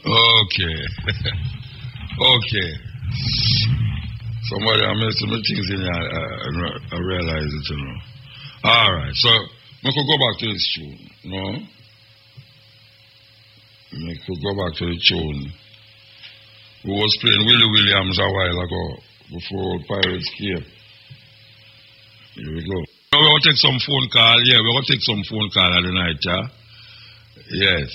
Okay. Okay. Somebody I made some things in here. I realize it, you know. All right. So, we could go back to this tune. No? We could go back to the tune. We was playing Willie Williams a while ago before Pirates came. Here we go. Now we're going to take some phone call. Yeah, we're going to take some phone call at the night, yeah? Yes.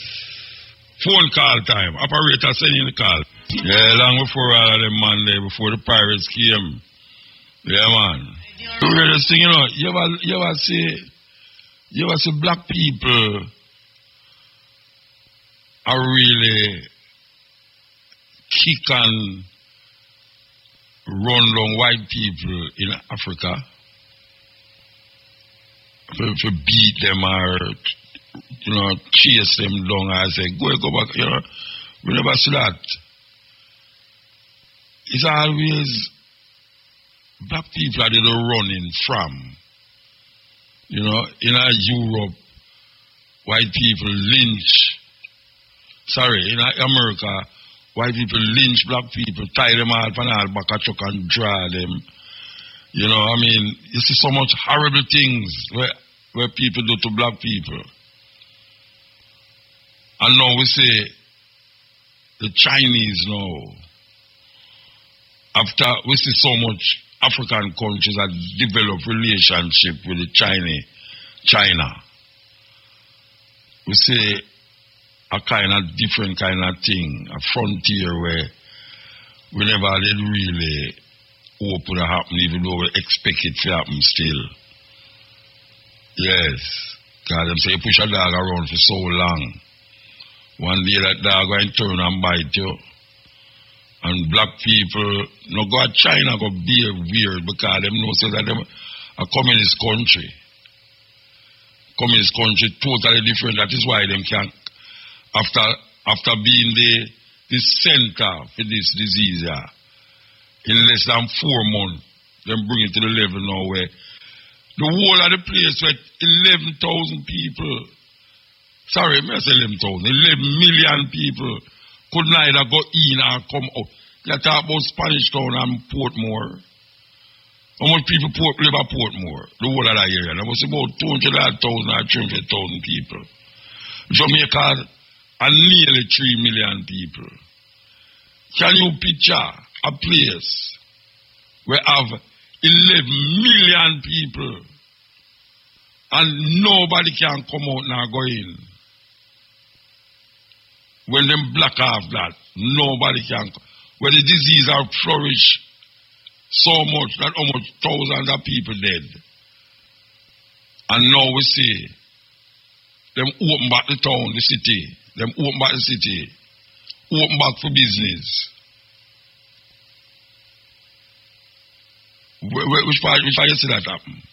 Phone call time. Operator sending the call. Yeah, long before all of them Monday, before the Pirates came. Yeah, man. The weirdest thing, you know, you ever see black people are really kick and run down white people in Africa to beat them or, you know, chase them down and say, go back, you know. We never see that. It's always black people that they're running from. You know, in Europe, white people lynch. Sorry, in America, white people lynch black people, tie them out and all back a truck and draw them. You know, I mean, you see so much horrible things where people do to black people. And now we say the Chinese now, after we see so much African countries that develop relationship with the China, we see a kind of different kind of thing, a frontier where we never did really hope would happen, even though we expect it to happen still. Yes, because them say you push a dog around for so long. One day that dog going to turn and bite you. And black people, no go to China go be weird because them know say that them a communist country. Communist country totally different. That is why them can after being the center for this disease, in less than 4 months, them bring it to the level now where the whole of the place where 11,000 people, sorry, I say 11,000, 11 million people could neither go in or come out. You talk about Spanish Town and Portmore. How much people live at Portmore? The whole of that area. There was about 200,000 or 300,000 people. Jamaica and nearly 3 million people. Can you picture a place where have 11 million people and nobody can come out now go in? When them black off that, nobody can come. Where the disease are flourish so much that almost thousands of people dead. And now we see them open back the town, the city. Them open back the city. Open back for business. Which part you see that happen?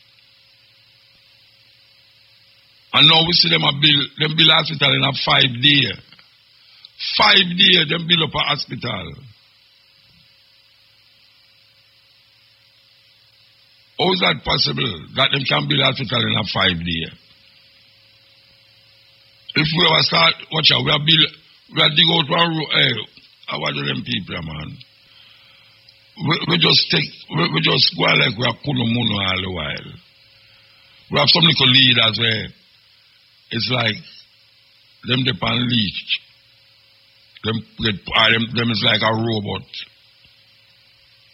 And now we see them build hospital in a 5 day. 5 days them build up a hospital. How is that possible that them can build a hospital in a 5 day? If we ever start, watch out, we dig out one road. Hey, what do them people, man? We just go like we are Kunumono all the while. We have some little leaders where it's like them depend leech. Them is like a robot.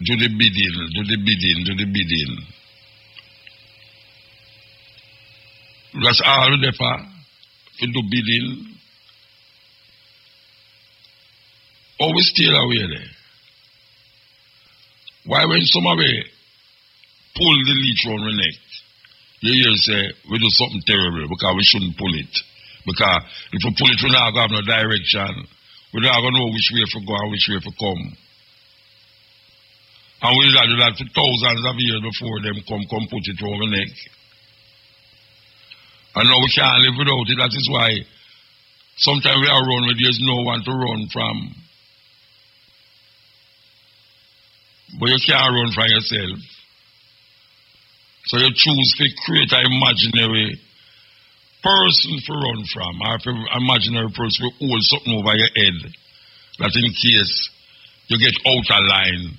Do the bidding. That's all the defa. To do bidding. Or we still away there. Why when somebody pull the leech on the neck, you hear say we do something terrible because we shouldn't pull it. Because if we pull it, we not have no direction. We don't know which way to go and which way to come. And we do that for thousands of years before them come put it over the neck. And now we can't live without it. That is why sometimes we are run where there's no one to run from. But you can't run from yourself. So you choose to create an imaginary person to run from, or an imaginary person to hold something over your head that in case you get out of line,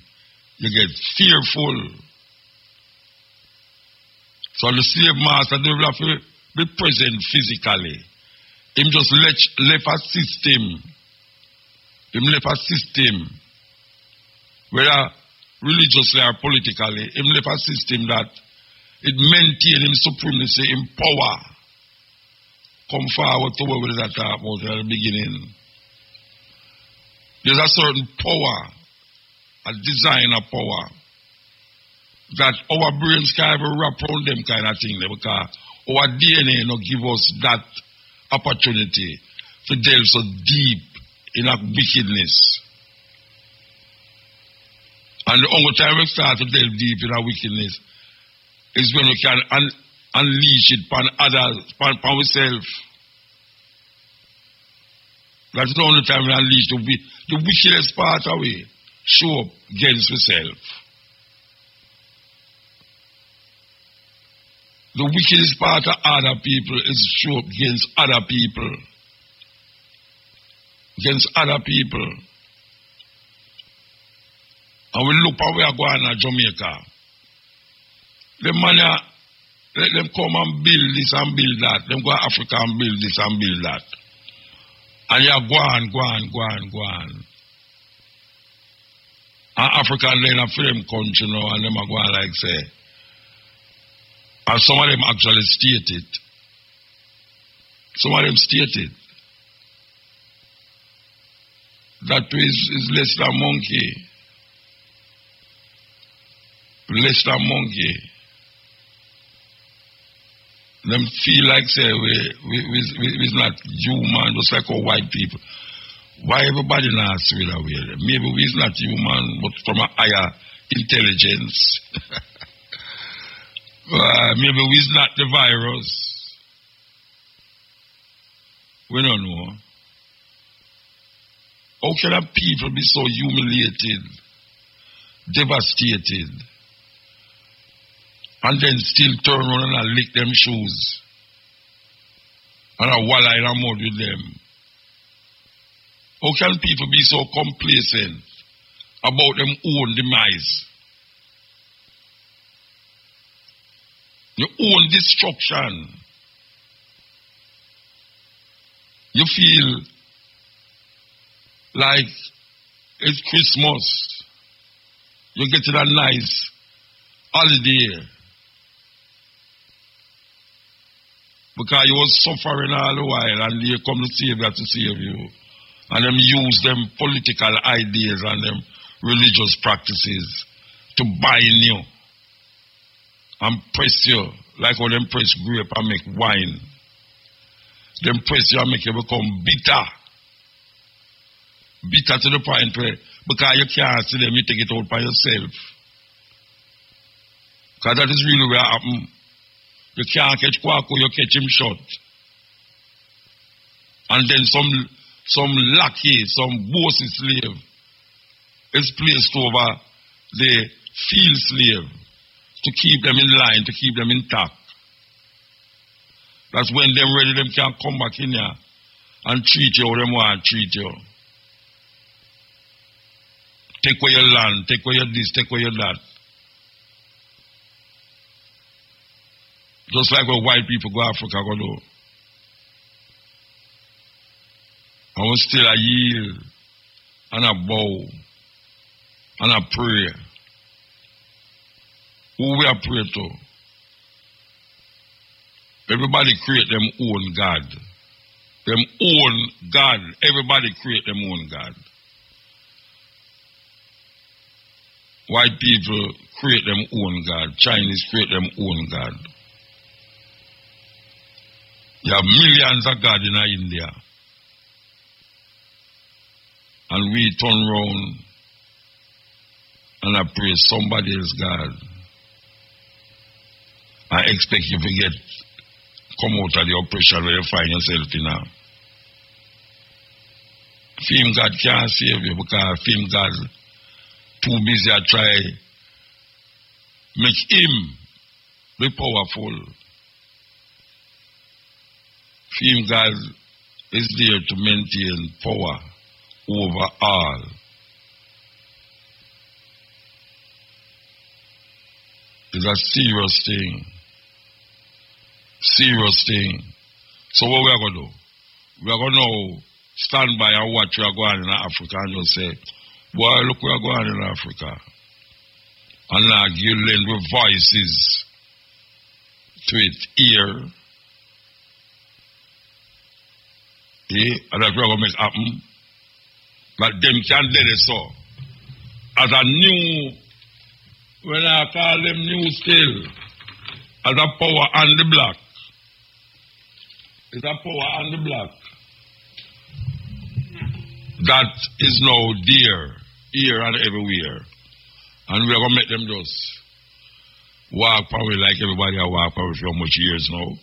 you get fearful. So the slave master don't have to be present physically. Him just left a system. Him left a system, whether religiously or politically, him left a system that it maintained him supremacy in power. Come forward to what we were talking about at the beginning. There's a certain power, a design of power, that our brains can ever wrap around them kind of thing, because our DNA not give us that opportunity to delve so deep in our wickedness. And the only time we start to delve deep in our wickedness is when we can unleash it upon others, upon ourselves. That's the only time we unleash the wickedest part away, show up against ourselves. The wickedest part of other people is show up against other people. Against other people. And we look how we are going to Jamaica. The man, let them come and build this and build that. Them go to Africa and build this and build that. And you are go on. And Africa then a frame country now, and them are going like say. And some of them actually state it. Some of them state it. That is less than monkey. Less than monkey. Them feel like say we's not human, just like our white people. Why everybody not see that way? Maybe we's not human, but from a higher intelligence. Maybe we's not the virus. We don't know. How can a people be so humiliated, devastated, and then still turn around and lick them shoes and a walla in a mud with them? How can people be so complacent about them own demise? Your own destruction. You feel like it's Christmas. You get a nice holiday because you was suffering all the while, and they come to Savior to save you. And them use them political ideas and them religious practices to bind you and press you, like how them press grape and make wine. Them press you and make you become bitter. Bitter to the point where, because you can't see them, you take it out by yourself. Because that is really where it happens. You can't catch Kwaku, you catch him short. And then some lackey, some bossy slave is placed over the field slave to keep them in line, to keep them intact. That's when them ready, them can come back in here and treat you how them want to treat you. Take away your land, take away your this, take away your that. Just like when white people go to Africa, go do. I will still a yield and a bow and a prayer. Who we are pray to? Everybody create them own God. Them own God. Everybody create them own God. White people create them own God. Chinese create them own God. You have millions of God in India. And we turn around and I praise somebody else's God. I expect you to come out of the oppression where you find yourself in now. Fame God can't save you because fame God too busy to try make him be powerful. Fame God is there to maintain power over all. It's a serious thing. Serious thing. So what we are going to do? We are going to now stand by and watch what are going on in Africa and just say, boy, look what are going on in Africa. And now you lend with voices to it ear. And that's what we're going to make happen. But them can't let it so. As a new, when I call them new still, as a power on the block. It's a power on the block. That is now there, here and everywhere. And we're going to make them just walk probably like everybody I walk probably for much years now.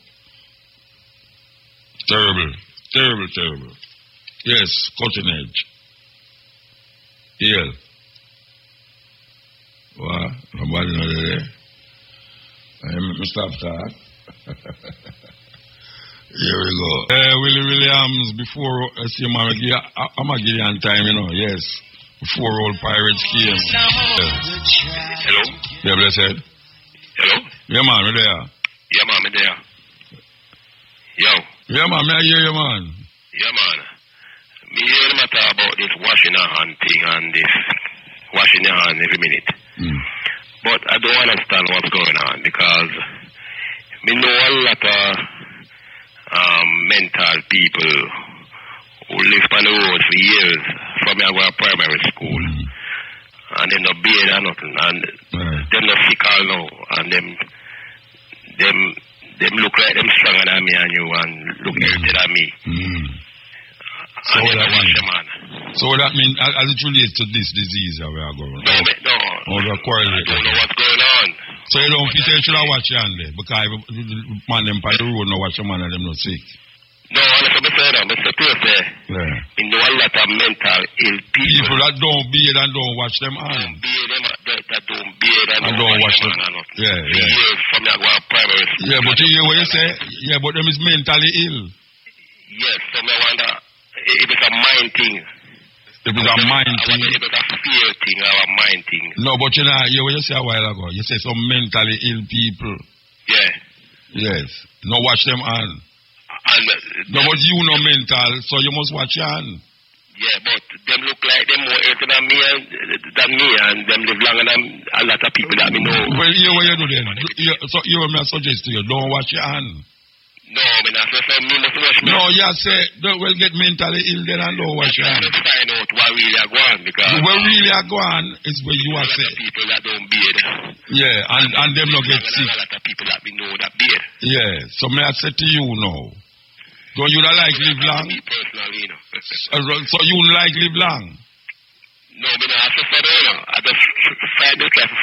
Terrible, terrible, terrible. Yes, cutting edge. Yeah. What? Nobody know there. Let stop that. Here we go. Willie Williams, before I see him, I'm going to give you time, you know, yes. Before old Pirates came. Hello? Yeah, blessed. Hello? Yeah, man, we're there. Yeah, man, I'm there. Yo. Yeah, man, may I hear you, man? Yeah, man. Me hear them talk about this washing your hand thing and this washing your hand every minute. But I don't understand what's going on because me know a lot of mental people who live on the road for years from me I go to primary school. And them no beard or nothing. And them no sick all now. And them look like them stronger than me and you and look healthier than me. So and that wash mean, them on. So that means as it relates to this disease that we are going on. No. Oh, I don't know what's going on. So you don't feel you should have watched your hand there because man them by the road no watch your man and them not sick. No, that's what I said. I'm supposed to say. Yeah. In the one lot of mental ill people. People that don't beard and don't watch them hand. That don't beard and don't watch them. Yeah. Years from that one primary school. Yeah, but you hear what you say? Yeah, but them is mentally ill. Yes, so I wonder if it's a mind thing. If it's a mind thing. If it's a fear thing or a mind thing. No, but you know, you hear what you say a while ago. You say some mentally ill people. Yeah. Yes. No watch them hand. No, but you know mental, so you must watch your hand. Yeah, but them look like them more healthy than me and them live longer than a lot of people that me know. Well, hear what you do then. So you want me to suggest to you, don't watch your hand. No, I mean, I say me must watch me. No, you say, don't get mentally ill then and don't watch your hand. I'm find out what really are going because... What really are going is where you are saying. People that don't beard. Yeah, and them not get sick. A lot of people that we know that beard. Yeah, so may I say to you now, don't you like live long? Me personally, you know. So you like live long? No, but I just said, I just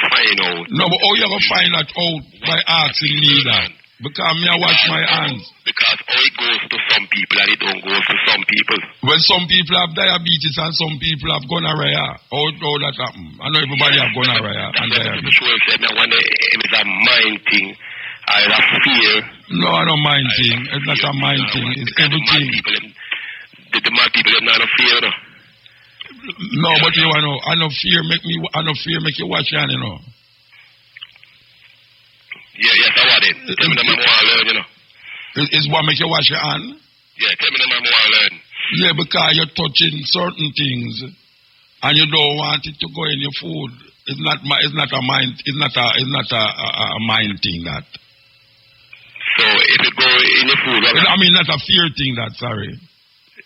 find out. No, but how you going to find that out by asking me that? Because me I wash my hands. Because how it goes to some people and it don't go to some people. Well, some people have diabetes and some people have gonorrhea. How that happen? I know everybody have gonorrhea and diabetes. I'm sure said that when it's a mind thing, I have fear. No, I don't mind thing. It's not a mind thing. It's everything. The mad people have not fear, no? No, but you know, I no fear make you watch your hand, you know. Yeah, yes, I want it. Tell me the man want to learn, you know. It's what make you wash your hand? Yeah, tell me the man want to learn. Yeah, because you're touching certain things and you don't want it to go in your food. It's not a mind thing that. So if it go in your food, I mean not a fear thing that, sorry.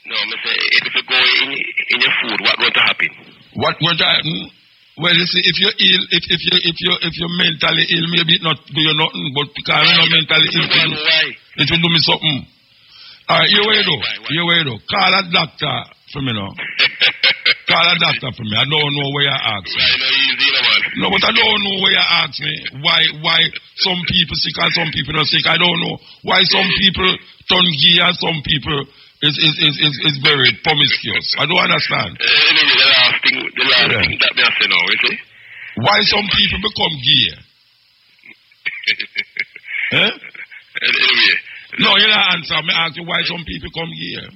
No, I say if it go in your food, what going to happen? What going to happen? Well, you see, if you're ill, if you're mentally ill, maybe it not do you nothing, but because you're not mentally ill, it will do me something. Alright, here where you do. Call a doctor for me now. Call a doctor for me. I don't know where you ask me. No, but I don't know where you ask me why some people sick and some people not sick. I don't know why some people turn gay and some people is very promiscuous. I don't understand. Anyway, the last thing that they say now, you see? Why some people become gay? Eh? Anyway. No, you don't answer. I ask you why some people come gay.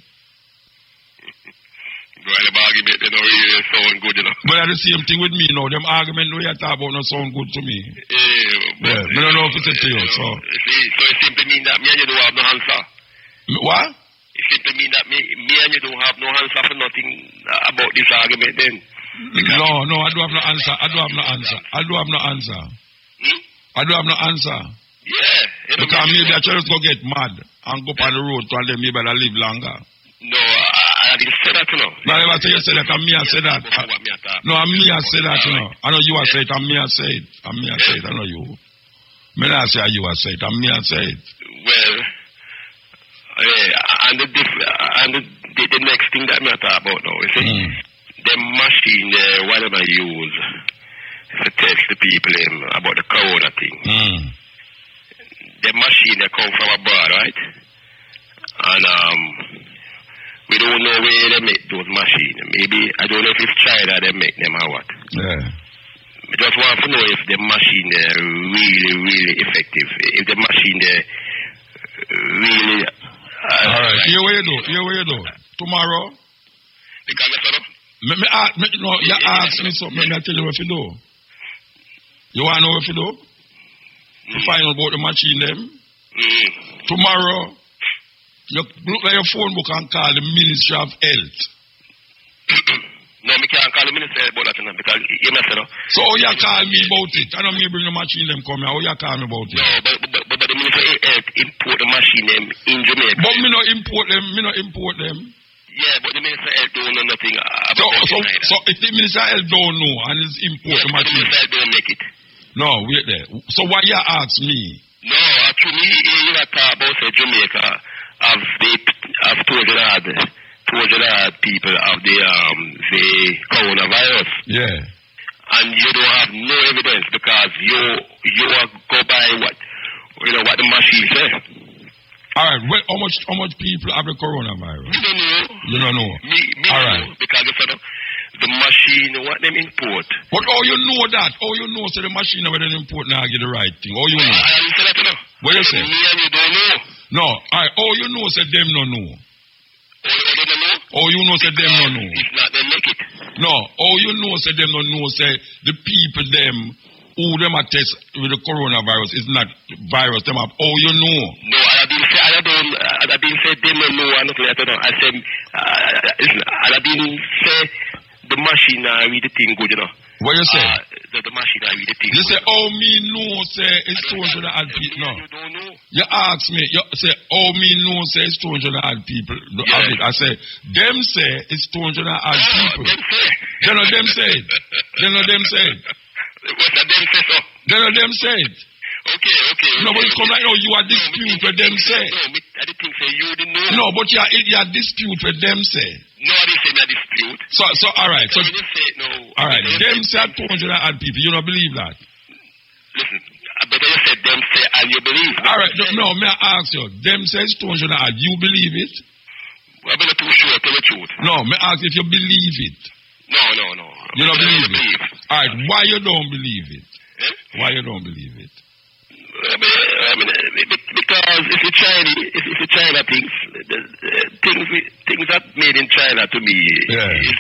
Go ahead about argument, they don't really sound good, you know. But that's the same thing with me now. Them argument we are talking about don't sound good to me. But I don't know if it's to you, so. So it simply means that me and you don't have no answer. What? It simply means that me and you don't have no answer for nothing about this argument then. No, I don't have no answer. I don't have no answer. I don't have no answer. I don't have no answer. Yeah. Because maybe I just go get mad and go up on the road to and then maybe I live longer. No, I didn't say that, you know. No, I say you said that, and me I say that. No, and me I say that, you know. I know you I say it, and me I say it. And me I say it, I know you. Me not say you I say it, and me I say it. Well, and the next thing that me I talk about now, you see, the machine, whatever you use to test the people about the corona thing. The machine that come from abroad, right? And we don't know where they make those machines. Maybe, I don't know if it's China they make them or what. Yeah. I just want to know if the machine is really, really effective. If the machine is really... Alright, here where you do. Tomorrow? Because you ask me something, I tell you what you do. You want to know what you do? To find out about the machine them. Tomorrow, you look at your phone book and call the Ministry of Health. No, I can't call the Ministry of Health about that because you mess it up. So how you call me about it? I know me bring the machine them come here. How you call me about it? No, but the Ministry of Health import the machine them in Jamaica. But me not import them. Yeah, but the Ministry of Health don't know nothing about so if the Ministry of Health don't know and is import the machine. The Ministry of Health don't make it. No, wait there. So why you ask me? No, actually, you not talk about Jamaica have 200 people of the coronavirus. Yeah. And you don't have no evidence because you go by what the machine says. All right. Well, how much people have the coronavirus? You don't know. You don't know. Me all right. Know because the machine, what them import. But how you know that? How you know so the machine where they import now get the right thing? How you know? I didn't say that, you know. What you say? Me and you don't know. No. All right. How you know say them no know? They don't know? How you know say them no know? If not, they make it. No. How you know say them no know say the people them who them a test with the coronavirus is not virus them up. How you know? No, I didn't say them no know. I don't know. I said I didn't say the machine read the thing good, you know. What you say? The machine read the thing. You say, oh me know say it's 200 people. No. You don't know. You ask me, you say, oh me know say it's 200 people. Yeah. I say, them say it's 200 people. Them say it. They know them say it. What's that them say so? They know them say it. Okay. No, but it's come right now, you are dispute with them say. No, I didn't think say you didn't know. No, but you are dispute with them say. No, I didn't say that dispute. So all right. So just say no. All right. Them say 200 people. You don't believe that? Listen, I better you said them say and you believe. All right. No, may I ask you? Them says 200. You believe it? Well, I'm not too sure. Tell the truth. No, may I ask if you believe it? No. You don't believe it? All right. Why you don't believe it? Eh? Why you don't believe it? I mean, because if you China things that made in China to me is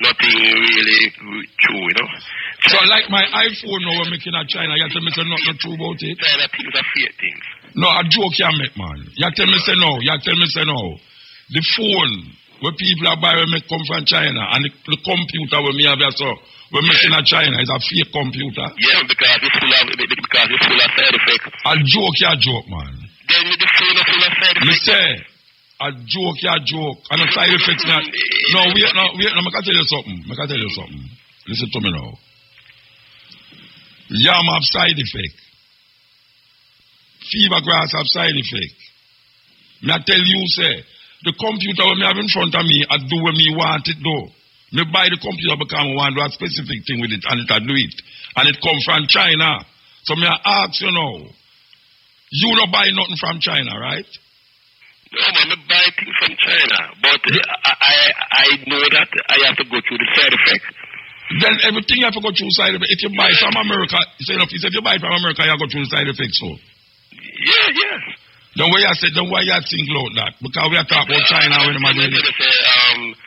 nothing really true, you know. So like my iPhone now we're making at China, you tell me say nothing true about it? China things are fake things. No, a joke you make, man. You tell me say no. The phone where people are buying when come from China and the computer where me have so we're making at China is a fake computer. Yeah, because it's full of side effects. A joke, man. Then the phone is full of side effects. Me say, a joke. And the side effects not. No, wait, I can tell you something. Listen to me now. Yam have side effect. Fever grass have side effect. Me I tell you, say, the computer when me have in front of me, I do what me want it do. Me buy the computer because I want to do a specific thing with it and it I do it. And it come from China. So me I ask you now, you don't buy nothing from China, right? No, man, I buy things from China. But I know that I have to go through the side effects. Then everything you have to go through side effects. If you buy from America, if you buy from America, you have to go through the side effects. So. Yeah. Then why you think about that? Because we are talking about China when I'm doing it.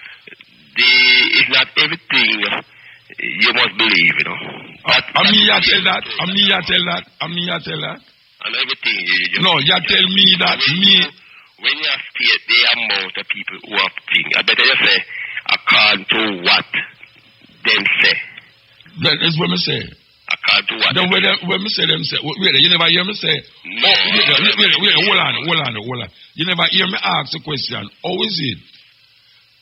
It's not everything you must believe, you know. I mean, you tell that. And everything you no, you tell me that when you state the amount of people who have things, I better you say according to what them say. That is what I say. According to what? Then when me say them say, wait, you never hear me say. No. Wait, hold on. You never hear me ask the question. How is it?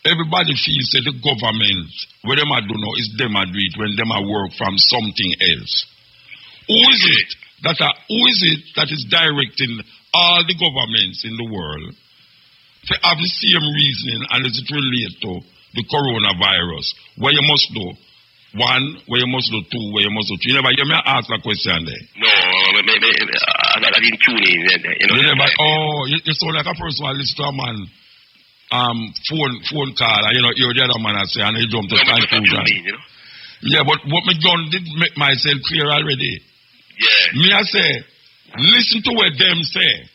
Everybody feels that the government, what them I do know is them I do it when them I work from something else. Who is it that is directing all the governments in the world to have the same reasoning and is it relate to the coronavirus? Where you must do one, where you must do two, where you must do three. You never hear me ask that question there. No, I didn't tune in. You never, you sound like a person who listen to a man phone call and you hear the other man say and he jump to conclusion. Yeah, but what me done did make myself clear already. Yeah. Me I say, listen to what them say.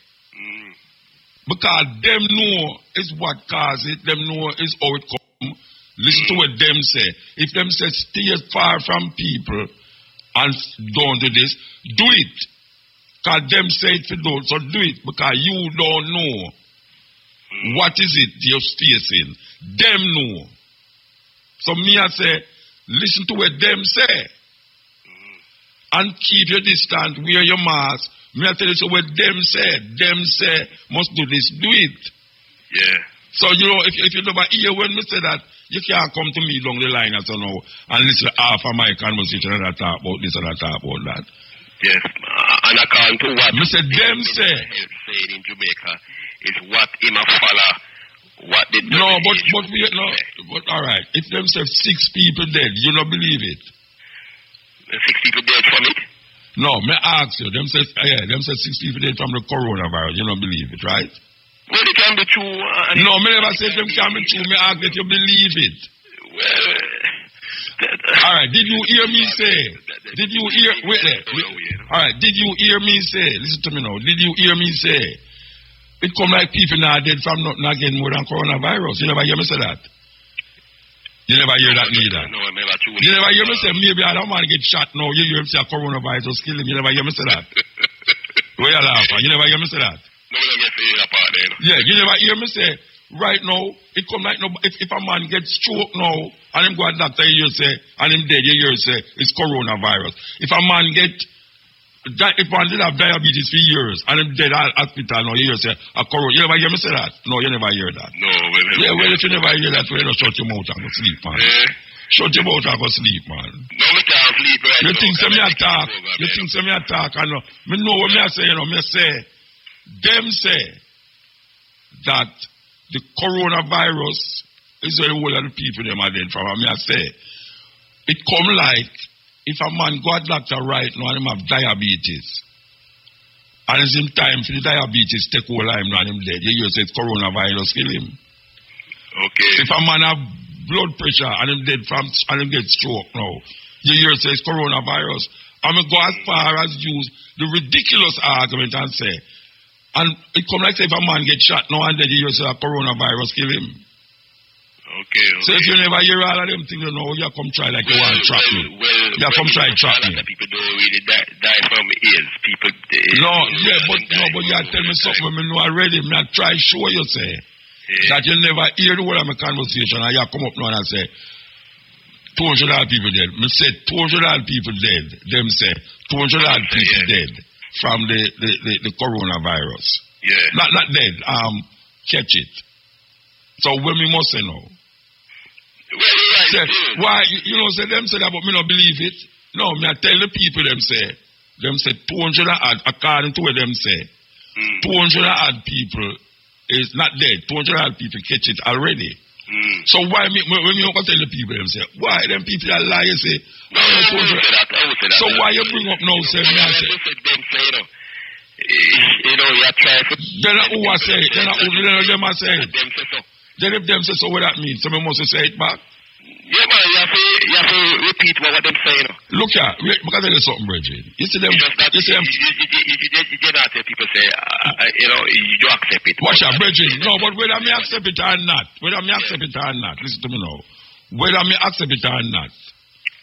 Because them know is what cause it, them know is how it come. Listen to what them say. If them say stay far from people and don't do this, do it. Because them say it for don't, so do it. Because you don't know what is it you're facing. Them know. So me I say, listen to what them say. And keep your distance, wear your mask. Me I tell you so what them say must do this, do it. Yeah. So you know, if you never hear when me say that, you can't come to me along the line as you know and listen to half of my conversation and I talk about this and I talk about that. Yes, and according to what me say them say in Jamaica is what him a follow what they do. No, but all right. If them say 6 people dead, you don't believe it. 6 people dead from it? No, me ask you. Them say 6 people dead from the coronavirus. You don't believe it, right? Well, it can be true. No, me never say them can be true. Me ask that you believe it. Well, all right. Did you hear me say? Did you hear? Wait there. All right. Did you hear me say? Listen to me now. Did you hear me say? It come like people now dead from nothing again more than coronavirus. You never hear me say that? You never hear that neither. No, I never true. You never hear me say maybe I don't want to get shot now. You hear me say coronavirus kill him. You never hear me say that. Where you laughing? You never hear me say that. No, I never say that part there. Yeah, you never hear me say right now. It come like no. If a man gets stroke now and him go to doctor, you say and him dead, you hear say it's coronavirus. If a man if one did have diabetes for years and him dead at hospital now, you hear say a corona. You never hear me say that? No, you never hear that. No, well, if you never hear that, well, you shut your mouth and go sleep, man. Shut your mouth and go sleep, man. No, me can't sleep right now. You think some me attack? You think some me attack? I know. Me know what me I say. You know, me say them say that the coronavirus is where the whole of the people them are dead from. And me I say it come like if a man go to doctor right now and him have diabetes, and it's in time for the diabetes take over him now and him dead, you hear say it's coronavirus kill him. Okay. If a man have blood pressure and him dead from and him get stroke now, you hear say it's coronavirus. I'm go as far as use the ridiculous argument and say, and it come like say if a man get shot now and then you hear say a coronavirus kill him. Okay. So if you never hear all of them things, you know, you come try like you want to trap me. You come try to trap me. People don't really die from AIDS. People. But you tell me something when me know already. Me I try show you say that you never hear the whole of my conversation and you come up now and I say 200 odd people dead. Me say 200 odd people dead. Them say 200 odd people dead from the coronavirus. Yeah. Not dead. Catch it. So when we must say no. Well, say, why you know say them say that but me not believe it. No, me I tell the people them say 200 odd according to what them say. 200 odd people is not dead. 200 odd people catch it already. So why me when you tell the people them say why them people that lie you say so why you bring up now say me I say you know you try to then who I say then them I say then if them say so what that means so me must say it back. Yeah, man, you have to repeat what them say, you know. Look here, because there is something, Bridget. You see them. You not tell people say, you know, you accept it. Watch out, Bridget. No, but whether me accept it or not, listen to me now. Whether me accept it or not.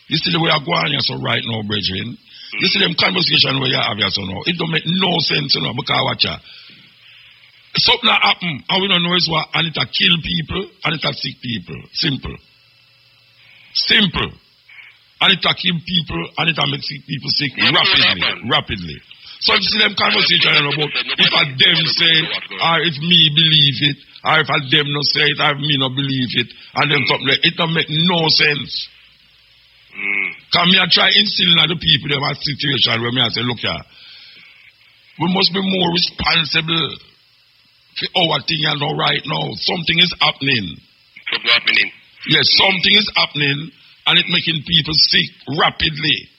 You see the way I go on here so right now, brethren. You see them conversation where you have here so now. It don't make no sense, you know, because watch ya. Something happen and we don't know is what, and it a kill people and it a sick people. Simple. And it a kill people and it a make sick people sick rapidly. So you see them conversation about if a them say or if me believe it, or if a them not say it, or if me not believe it, and then something like it don't make no sense. Because me I try instilling at the people them a situation where me I say, look here, we must be more responsible for our thing and now right now. Something is happening. Yes, something is happening and it's making people sick rapidly.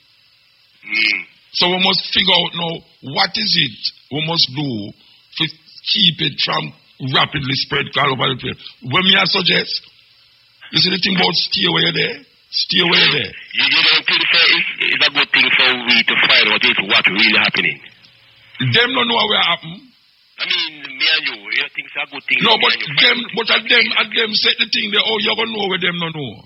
So we must figure out now what is it we must do to keep it from rapidly spread all over the place. When me I suggest, you see the thing about stay away there. Stay away there. You don't think so it's a good thing for we to find out what really happening? Them don't know what will happen. I mean, me and you think it's a good thing. No, but them say the thing there, oh, you're going to know where them don't know.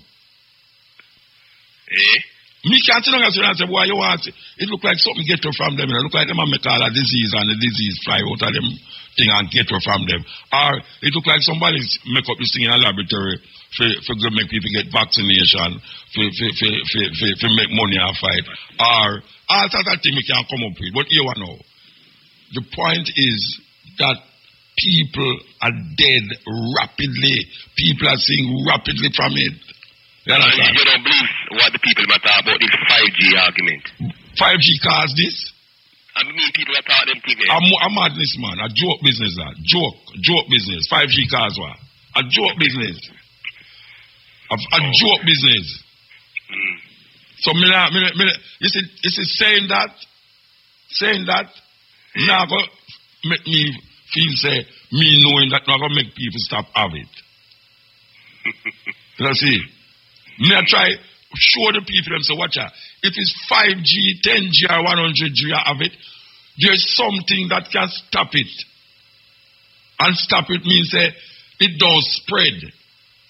Eh? Me can't tell you and say, why you want it? It look like something get from them. It look like them make all a disease and the disease fly out of them thing and get from them. Or it look like somebody make up this thing in a laboratory for make people get vaccination, for make money and fight. Or all sorts of things we can come up with. But you know, the point is that people are dead rapidly. People are seeing rapidly from it. You understand? You don't believe what the people are talking about this 5G argument. 5G caused this? I mean, people are talking them things. A madness, man. A joke business, that. Joke business. 5G cars, what? A joke business. A joke business. So, you see, saying that, now go make me feel, say, me knowing that now go make people stop have it. You see? Me I try show the people them say, watch out. If it's 5G, 10G, or 100G have it, there's something that can stop it. And stop it means it don't spread.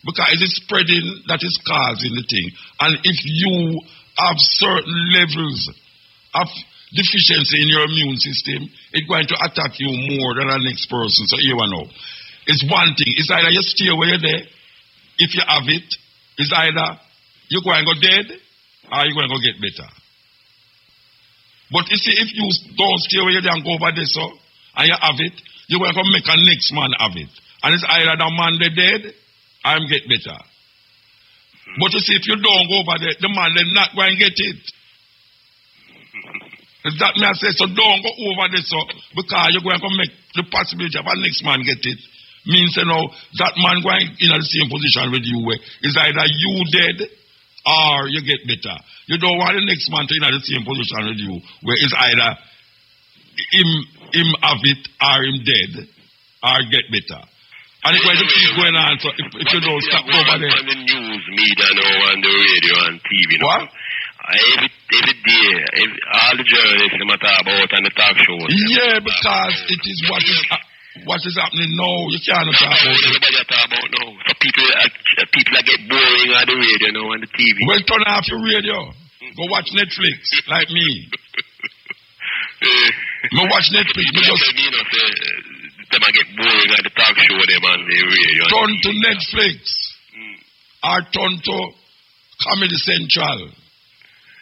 Because it is spreading that is causing the thing. And if you have certain levels of deficiency in your immune system, it's going to attack you more than the next person. So you know. It's one thing. It's either you stay where you're there. If you have it, it's either you're going to go dead or you're going to go get better. But you see, if you don't stay where you're there and go over there so, and you have it, you're going to make a next man have it. And it's either the man they dead or him get better. But you see, if you don't go over there, the man they're not going to get it. That me I say, so don't go over there so, because you're going to make the possibility of a next man get it. Means, you know, that man going in the same position with you where is either you dead or you get better. You don't want the next man to in the same position with you where it's either him have it or him dead or get better. And it's going to keep going on, so if you don't stop over there. On the news, media now, on the radio and TV. What? Every day, all the journalists they talk about and the talk shows. Yeah, because it is what is happening now. You can't talk about it. Everybody talk about now. So people that get boring on the radio now and the TV. Well, turn off your radio. Go watch Netflix, like me. Me watch Netflix. Me just them get boring at the talk show them on the radio. Turn to Netflix. Or turn to Comedy Central.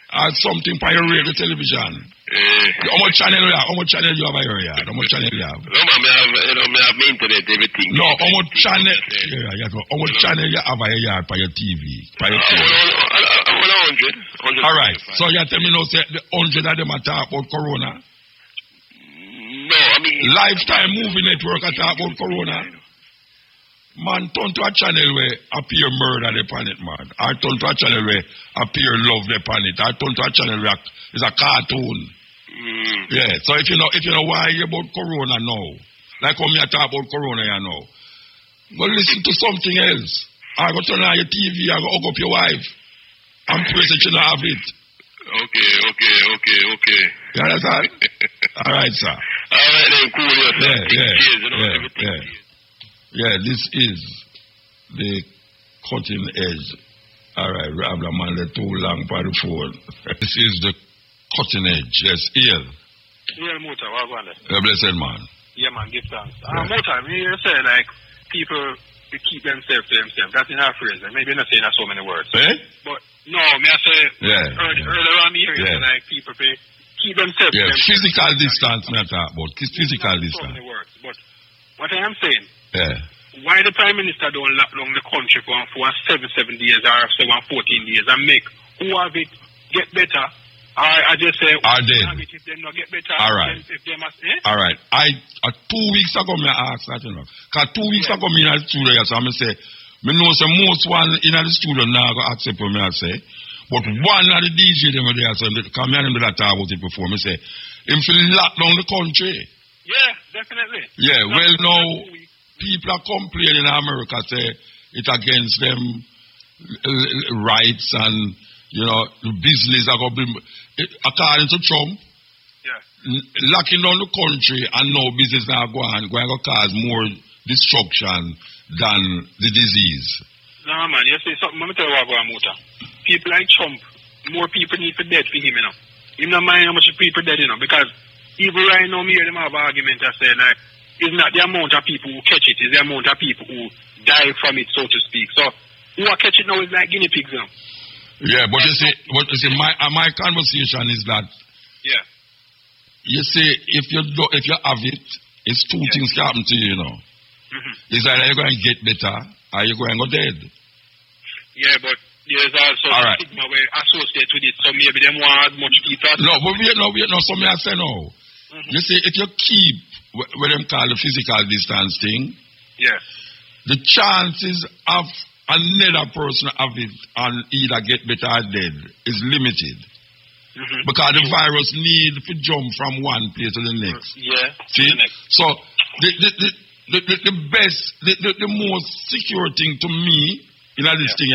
Or something for your radio television. How much channel you have? How much channel you have here? How much channel you have? No, man, I have internet, everything. No, how much channel? How much channel you have here for your TV? For your TV? 100. All right. So you tell me now, say the 100 of them are talk about Corona? No, I mean... Lifetime Movie Network are talk about Corona? Man, turn to a channel where appear murder upon it, man. Or turn to a channel where appear love upon it. Or turn to a channel where it's a cartoon. Yeah, so if you know why you about Corona now, like how me I talk about Corona you know, go listen to something else. Or go turn on your TV, or go hug up your wife. And pray that you don't have it. Okay. You understand? All right, sir. All right, then, cool. Yeah, this is the cutting edge All right, Rob man, they're too long for the phone. This is the cutting edge. Yes, Ian. Yeah, Muta, what about that? Blessed man. Yeah, man, give thanks. Muta, you say like people they keep themselves to themselves. That's in our phrase. Maybe not saying that so many words. Eh? But no, me I say earlier on here, like people keep themselves to themselves. Physical distance, me I talk about. Physical distance. So many words. But what I am saying, why the Prime Minister don't lock down the country for 7 days or 14 days and make who have it get better? I just say, are dead. If them not get better, all right. If they must, all right. 2 weeks ago, me asked that, you know. Because 2 weeks ago, me in the studio, so I say, me know some most one in the studio now go accept what me I say. But one of the DJ them there, so because me and them that talk about it before, me say, him feel lock down the country. Yeah, definitely. Yeah, well now, people are complaining in America, say, it against them rights and, you know, the business are going to be, according to Trump, locking down the country and no business now going to cause more destruction than the disease. No, man, you say something, let me tell you what going on. People like Trump, more people need to dead for him, you know. Him not mind how much people dead, you know, because even right now, me hear them have argument that say, like, it's not the amount of people who catch it, it's the amount of people who die from it, so to speak. So, who are catch it now is like guinea pigs, you know. Yeah, but you see, my conversation is that, you see, if you have it, it's two things can happen to you, you know. It's either you're going to get better or you're going to go dead. Yeah, but there's also a stigma associated with it, so maybe them want as much people. No, but we no, so me I say no. You see, if you keep what them call the physical distance thing, the chances of another person have it and either get better or dead is limited. Because the virus need to jump from one place to the next. See? So the best, the most secure thing to me in this thing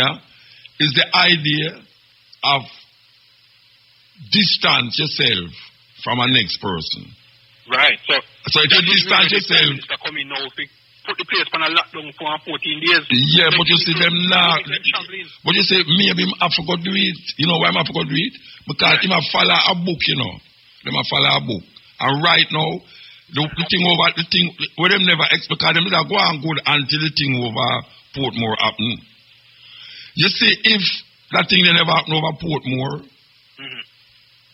is the idea of distance yourself from a next person. Right. So if you distance yourself. Put the place on a lockdown for 14 days. Yeah, but you see them now. But you say maybe I forgot to do it. You know why I forgot to do it? Because him a follow a book, you know. Them a follow a book. And right now, the thing where them never expect, because them never go on good until the thing over Portmore happen. You see, if that thing they never happen over Portmore,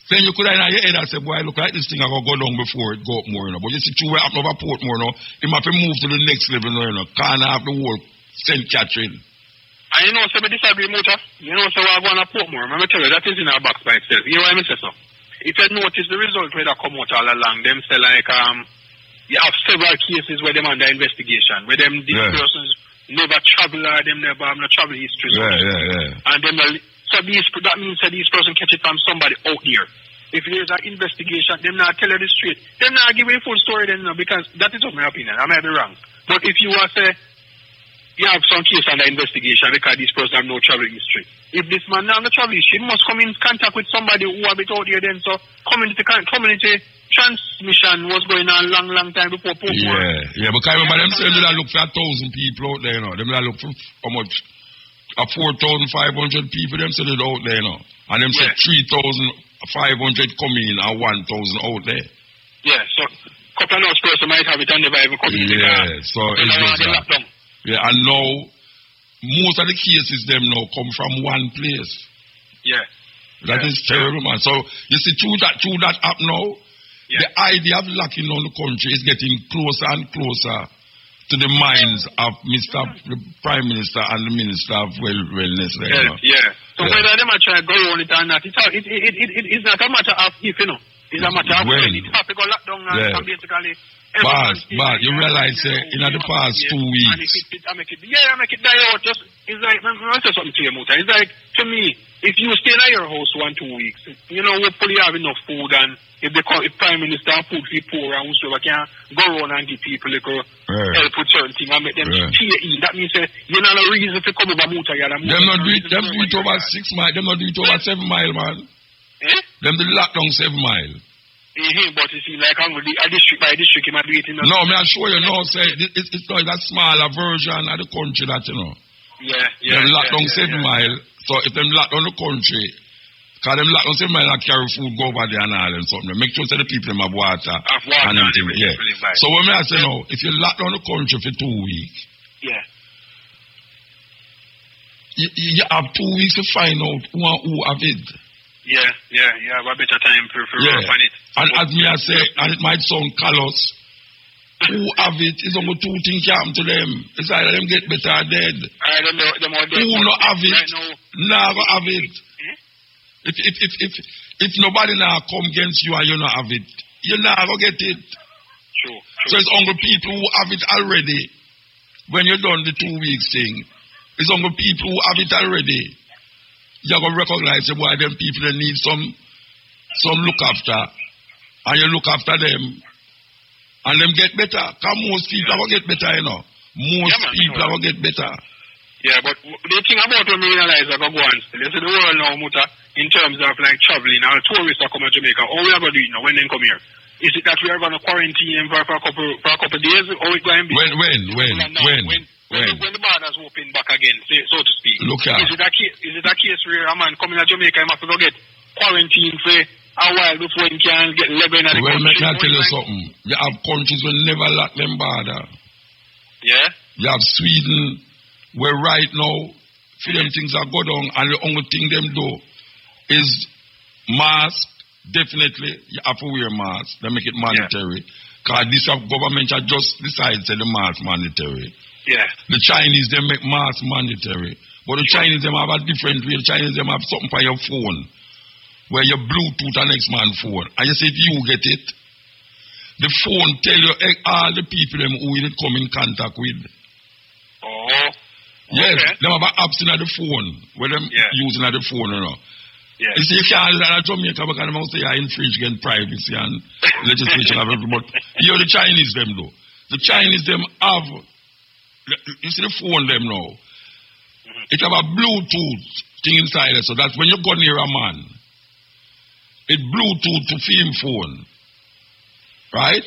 then you could have in your head and say, boy, look like this thing I go down before it go up more, you know. But you see, two way up over Portmore, you know, it might move to the next level, you know. Can't have the whole St. Catherine. And you know, so we disagree, Muta. You know, so we're going to Portmore. Let me tell you, that is in our box by itself. You know what I mean, say so? If you notice the result where they come out all along, them say like, you have several cases where them under investigation, where them, these persons never travel or them never have no travel history. And them, so that means that these persons catch it from somebody out there. If there's an investigation, them not tell you the straight. Them not give you a full story then, because that is my opinion. I might be wrong. But if you want to say, you have some case under investigation because this person have no travel history. If this man now have no travel history, he must come in contact with somebody who have it out here then. So community transmission was going on long time before Portmore. Yeah, because I remember them saying they look for 1,000 people out there, you know. Them look for how much? 4,500 people, them said it out there, you know. And them said 3,500 come in and 1,000 out there. Yeah, so a couple of those persons might have it and never even come in. Yeah, so it's just that. Yeah, and now, most of the cases them now come from one place. Yeah. That is terrible, man. So, you see, through that app now, the idea of locking down the country is getting closer and closer to the minds of the Prime Minister and the Minister of Wellness. So whether they might try to go on it or not, it's not a matter of if, you know. It's a matter of when. It's have to go lock down and basically... But you realize in the past 2 weeks... I make it die out. Just, it's like, I'll say something to you, Muta. It's like, to me, if you stay in your house 1-2 weeks, you know, hopefully you have enough food, and if Prime Minister and food for poor and whosoever can go around and give people help with certain things and make them eat. That means you know no reason to come over Muta. Them not do it over 6 miles. Them not do it over 7 miles, man. Them do lock down 7 miles. But you see, like a district by district, you might do it in no, me I show you now, say, it's like a smaller version of the country that, you know. Them lock down 7 miles. So if them lock down the country, because them lock down, say man like carry food, go over there and all and something. Make sure that the people them have water. And everything. Yeah. So when I say no, if you lock down the country for 2 weeks, yeah. You have 2 weeks to find out who have it. Yeah. You have a better time for work on it. And as me I say, and it might sound callous, who have it is only 2 things happen to them. It's either them get better or dead. Who not have it, never have it. If nobody now come against you and you not have it, you never get it. True. So it's only people who have it already. When you're done the 2 weeks thing, it's only people who have it already. You're going to recognize why them people that need some look after. And you look after them. And them get better. Because most people will get better, you know. Most people will get better. Yeah, but the thing about when we realize I go on still, you see the world now, Muta, in terms of like traveling, and tourists are coming to Jamaica, all we are going to do now when they come here, is it that we are going to quarantine them for a couple of days, or we going to be... When the borders open back again, so to speak. Look at. Is it a case where a man coming to Jamaica, he must go get quarantine for a while before he can get level in the country? Well, let me tell you something. You have countries will never lock them border. Yeah? You have Sweden, where right now, for them things are going on, and the only thing them do is mask. Definitely, you have to wear mask. They make it mandatory. Because this government has just decided to the mask mandatory. Yeah. The Chinese, they make mask mandatory. But the Chinese, them have a different way. The Chinese, them have something for your phone, where you Bluetooth the next man's phone. And you say, if you get it, the phone tell you all the people them who will come in contact with. Oh. Yes, them have apps in the phone, where them using the phone, you know. Yeah. You see, you can't do that at Jamaica because they say you infringe against privacy and legislation of everything. But you know, the Chinese, them do. The Chinese, them have... You see the phone them now. It have a Bluetooth thing inside it, so that when you go near a man, it Bluetooth to film phone. Right?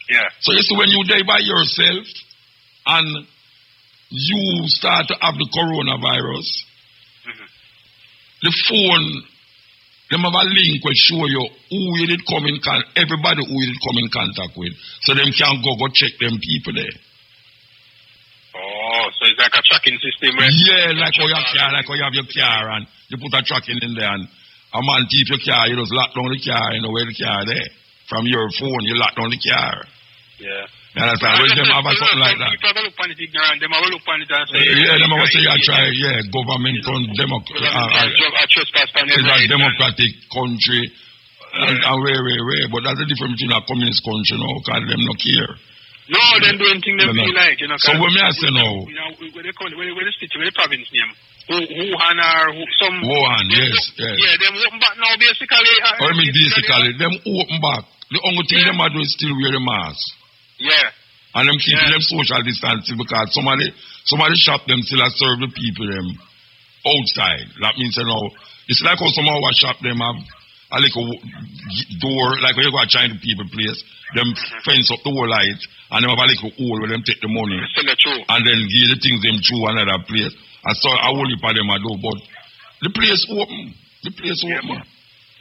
Yeah. So you see when you die by yourself and you start to have the coronavirus, the phone, them have a link will show you who you did come in contact, everybody who you did come in contact with. So them can go check them people there. Oh, so it's like a tracking system, right? Yeah, like how you have your car and you put a tracking in there and a man thief your car, you just lock down the car, you know where the car there. From your phone, you lock down the car. Yeah. You understand? Well, them have something like that. People have a look on it ignorant, them have a look on it and say... them have say you try, government it's a democratic country and where, but that's the difference between a communist country now, because them not care. No, them do anything they feel like, you know. So when I say no... You know, where the city, where the province name, Wuhan or some... Wuhan, yes. Yeah, them open back now basically... them open back. The only thing them are doing is still wear the mask. Yeah. And them keeping them social distancing because somebody shop them still serve the people them outside. That means, you know, it's like how some of our shop them have a little door, like when you go to China people place, them fence up the whole light, and them have a little hole where them take the money, and then give the things them through another place. I saw a whole heap of them I do, but the place open. The place open.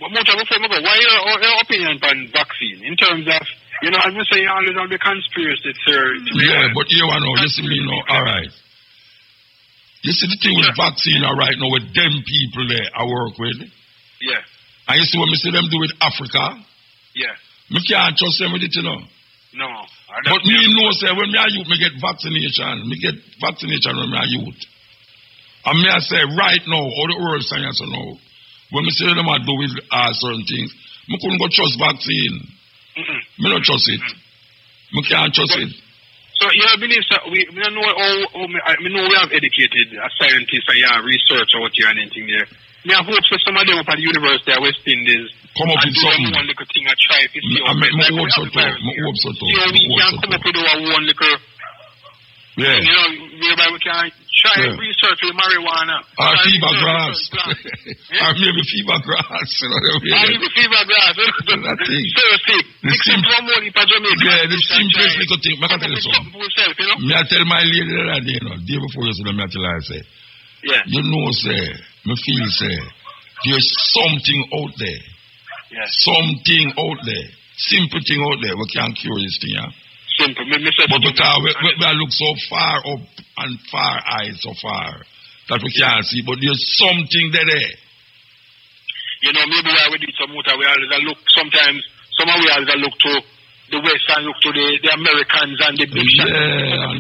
But much before we go, why your opinion on vaccine in terms of, you know, as we say, you always have the conspiracy theory. Yeah, but you know, you see me, you know, all right. You see the thing with vaccine, all right, now with them people there I work with. Yeah. And you see what me see them do with Africa? Yeah. Me can't trust them with it, you know. No. But me know, say, when me a youth, me get vaccination. Me get vaccination when me a youth. And me I say, right now, all the world science now, when me see them a do with certain things, me couldn't go trust vaccine. Me don't trust it. Me can't trust it. So you believe that we don't know we know we have educated scientists and research out here and anything there. Me I hope so some of them up at the University of West Indies come up with something. One little thing I try to see. I hope so too. I hope so too. You know, we can come up with one little thing, you know, whereby we can try research with marijuana. Or fever grass. Or maybe fever grass. You know, maybe fever grass. Seriously. The simplest little thing. I can tell you something. Me I tell my lady that day, you know, day before yesterday, me I tell her, I say, you know, say, I feel say there's something out there. Yes. Something out there. Simple thing out there. We can't cure this thing, yeah? Simple. But because we look so far up and far eyes so far that we can't see, but there's something there. You know, maybe why we did some water, we always look sometimes, somehow we always look to the West and look to the Americans and the big shots. Yeah,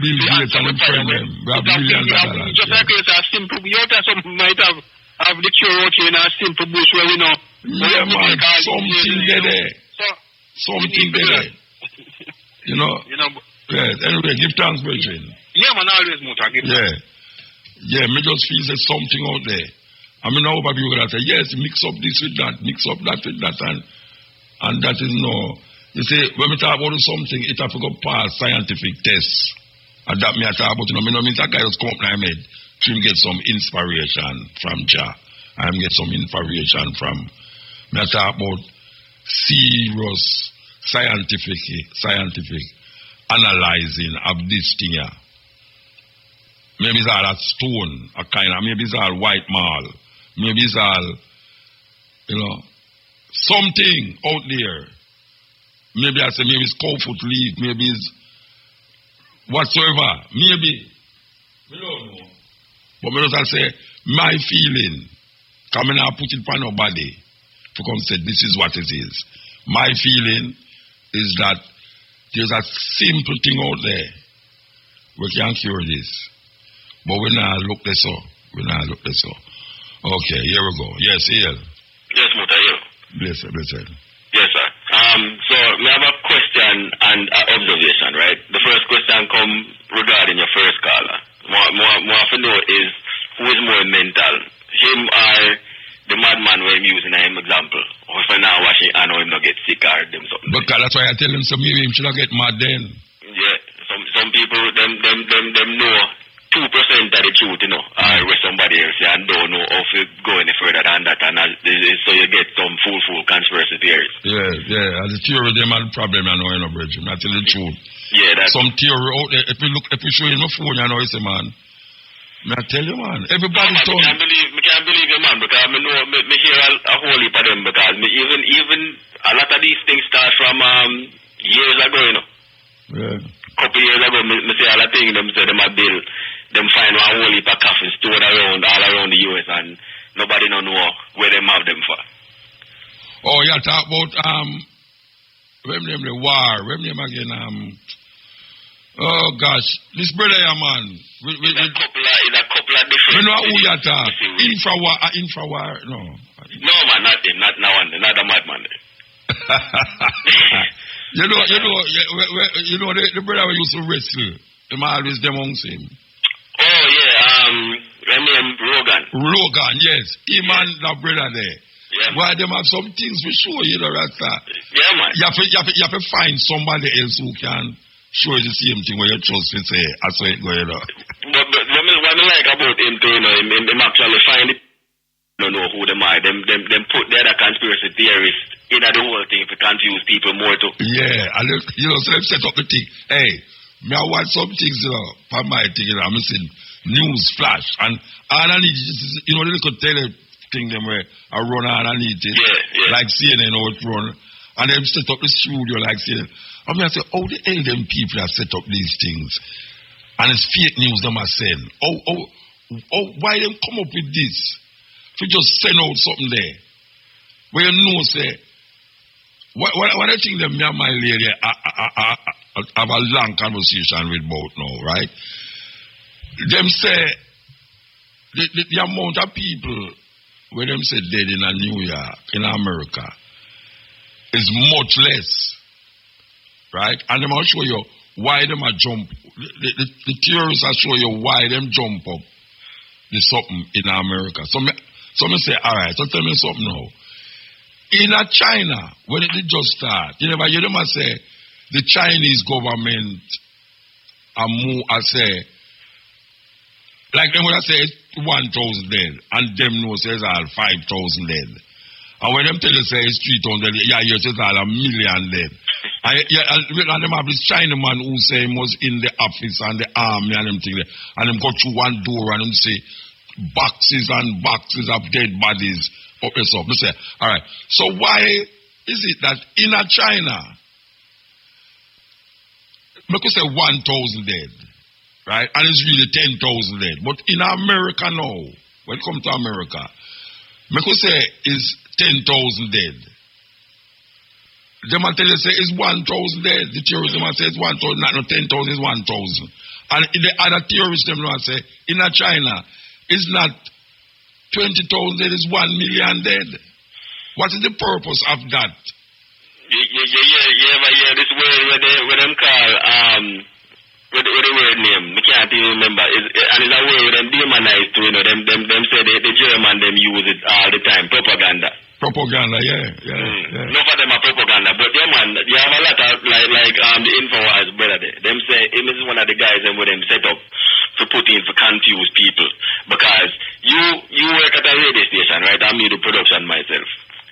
Bill Gates and them friend them. We have millions of dollars. Just like it's a simple, you know, some might have the cure out here in a simple bush where, you know. Yeah, man, something there. Something there. You know? Yes, anyway, give thanks, brethren. Yeah, man, always motor, give thanks. Yeah, me just feel there's something out there. I mean, now people are going to say, yes, mix up this with that, mix up that with that, and that is no. You see, when we talk about something, it have to go past scientific tests. And that me I talk about, you know, means that guy just come up in my head to get some inspiration from Jah. I get some inspiration from, me I talk about serious scientific analyzing of this thing here. Maybe it's all a stone, a kind of, maybe it's all white marl, maybe it's all, you know, something out there. Maybe I say, maybe it's cow foot leaf, maybe it's whatsoever, maybe. I don't know. But me just say, my feeling, coming and put it on nobody, to come say, this is what it is. My feeling is that there's a simple thing out there. We can't cure this. But we now look this up. Okay, here we go. Yes, here. Yes, Muta, you. Blessed. Yes, sir. So we have a question and an observation, right? The first question come regarding your first caller. More to know is who is more mental, him or the madman where I'm using him example. Or if I now watching I know him not get sick or them something. Because that's why I tell him so maybe him should not get mad then. Yeah. Some people them know 2% of the truth, you know, or with somebody else and don't know if you go any further than that, and so you get some full conspiracy theories. Yeah. As a theory, them have a problem, I know, you know, Bridget. I tell the truth. Yeah, that's some theory out there. If you show him a phone, you know, you say, man. I tell you, man. Everybody told me. I can't believe you, man, because I know me hear a whole heap of them, because even a lot of these things start from years ago, you know. Yeah. Couple years ago, me see all the things them say them a bill. Them find one whole heap of coffins stored all around the US, and nobody don't know where them have them for. Oh, you talk about when name the war, when name again oh gosh, this brother here, man. It's a couple of different. You know who you talk? Infrawar, no. No, man, not him, not a madman. You know the brother who used to wrestle. Them always amongst him. Oh yeah, name Rogan, yes. Him and the brother there. Yeah. Why them have some things we show you, know, Rasta. Yeah, man. You have to find somebody else who can show you the same thing where you trust to say, I saw it going on. But what I like about him too, you know, him actually find it. Don't know who them are. Them put the other conspiracy theorists in the whole thing to confuse people more too. Yeah, and you know, so them set up the thing. Hey, me I want some things, you know, for my thing, you know, I'm missing news flash, and all I need is, you know, they could tell them thing them where I run underneath it, like CNN how it run, and them set up the studio like CNN. I mean, I say, how the hell them people that set up these things, and it's fake news them are saying, why them come up with this? If you just send out something there, where you know, say, what I think them, me and my lady, I have a long conversation with both now, right? Them say, the amount of people, when them say dead in New York, in America, is much less, right? And them will show you why them are jump. The theorists will show you why them jump up the something in America. So me say, all right, so tell me something now. In China, when it did just start, you never hear them say the Chinese government I say, like them when I say it's 1,000 dead, and them know says all 5,000 dead. And when them tell you say it's 3,000 dead, yeah, you say it's all 1 million dead. And them have this Chinaman who say he was in the office and the army and them thing there. And them go through one door and them say boxes and boxes of dead bodies up there. So, say, all right. So why is it that in China, we could say 1,000 dead, right? And it's really 10,000 dead. But in America now, when it comes to America, we could say is 10,000 dead. They might tell you say it's 1,000 dead. The terrorists might say it's 1,000, not 10,000 is 1,000. And the other terrorists them might say in China it's not 20,000 dead, it's 1 million dead. What is the purpose of that? Yeah, this word where them call with the word name, I can't even remember. And it's a word them demonized too, them say the German them use it all the time, propaganda. Propaganda, yeah. None of them are propaganda, but them man, you have a lot of like the InfoWars brother there. Them say him is one of the guys them with them set up to put in to confuse people. Because you work at a radio station, right? I do production myself.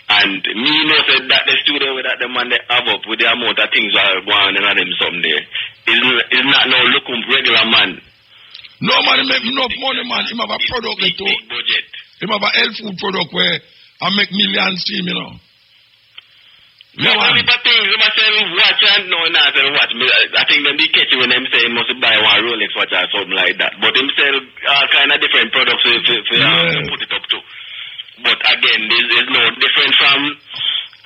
And me know said that the studio with that the man they have up with the amount of things that are going on and them something there. Is not no looking regular man. No man, he make enough money, man. He have a product big budget. He have a health food product where I make millions stream, you know. Yeah, man. But things, you must say watch and no, not say watch. I think them be catchy when them say he must buy one Rolex watch or something like that. But them sell all kind of different products to put it up to. But again, there's no different from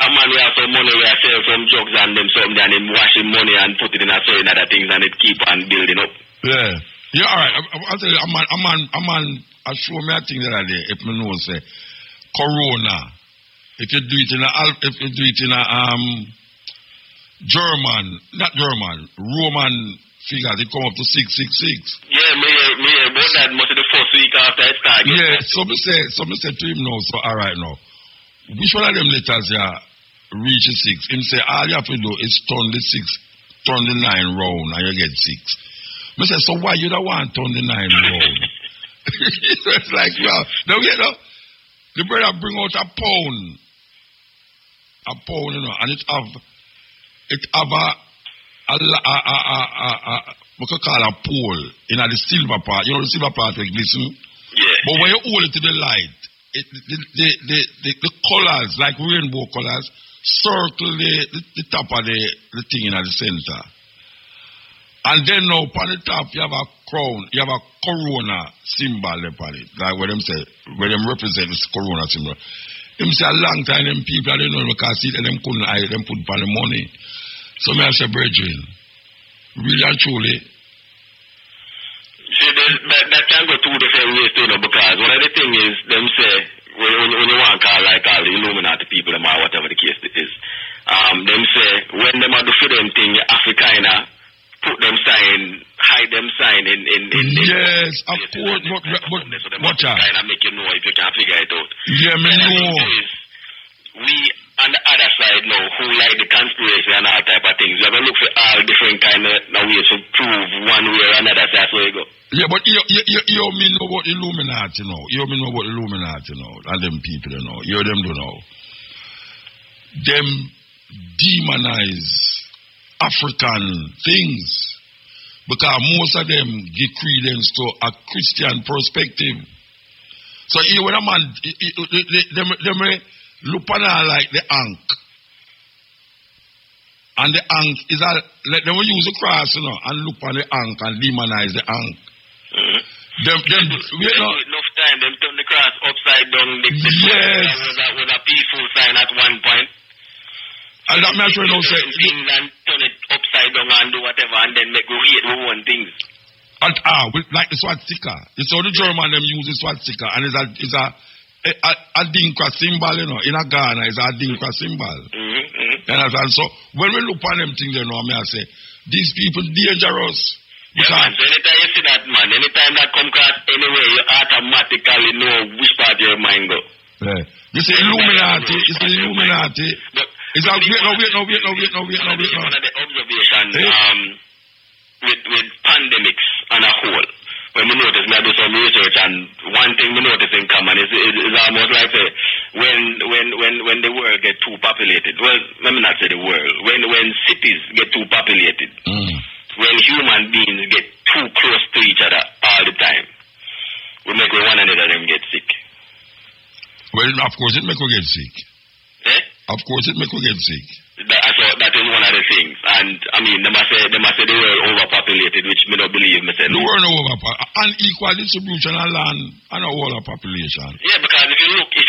a man who has some money where sell some drugs and them something and him washing money and put it in a certain other things and it keep on building up. Yeah. Yeah, all right. I'll tell you, a man, I show me a thing that I did, if me know, say, Corona. If you do it in Roman figures, it come up to 666. Yeah, me about that much of the first week after it started. Yeah, so me say to him now, so all right now, which one of them letters here reaches 6? Him say all you have to do is turn the 9 round and you get 6. Me say, so why you don't want to turn the 9 round? It's like, well, now you know, the brother bring out a pound, you know, and it have we could call a pole in the silver part. You know the silver part will glisten. Yeah. But when you hold it to the light, the colors, like rainbow colors, circle the top of the thing in the center. And then now upon the top you have a crown, you have a corona symbol upon it. Like what them say, where them represent this corona symbol. Them say a long time them people I don't know because see them couldn't hide them put upon the money. So me I say, brethren, really and truly. See, that can go two different ways too, because one of the things is them say when you want to call like all the Illuminati people them or whatever the case it is, them say when them are do for them thing, you have to kind of put them sign, hide them sign in yes, of course, but watch out. Kind of make you know if you can figure it out. Yeah, me know. We on the other side now who like the conspiracy and all type of things. You have to look for all different kind of ways to prove one way or another. So that's where you go. Yeah, but you mean know about Illuminati now. You mean know about Illuminati now. And them people you know. You them do know. Them demonize African things because most of them give credence to a Christian perspective. So when a man, them look on like the ankh, and the ankh is like they will use the cross, you know, and look on the ankh and demonize the ankh. Them enough time them turn the cross upside down. Yes, that was a peaceful sign at one point. And that makes sure no say things and turn it upside down and do whatever and then make go hate with one thing. And like the swastika. You saw the German them use the swastika and it's a Dinka symbol, you know. In a Ghana it's a Dinka symbol. And so when we look at them things, you know, I say, these people dangerous. Yeah, man, so anytime you see that man, anytime that come across anywhere, you automatically know which part of your mind go. Yeah. You see Illuminati, But is that wait no. One of the observations with pandemics on a whole, when we notice, we do some research, and one thing we notice in common is almost like when the world get too populated. Well, let me not say the world. When cities get too populated, when human beings get too close to each other all the time, will make one of them get sick. Well, of course it make you get sick. Eh? Of course it make you get sick. That is one of the things. And, I mean, they must say the world overpopulated, which me don't believe myself. The world overpopulated. Unequal distribution of land and all the population. Yeah, because if you look, the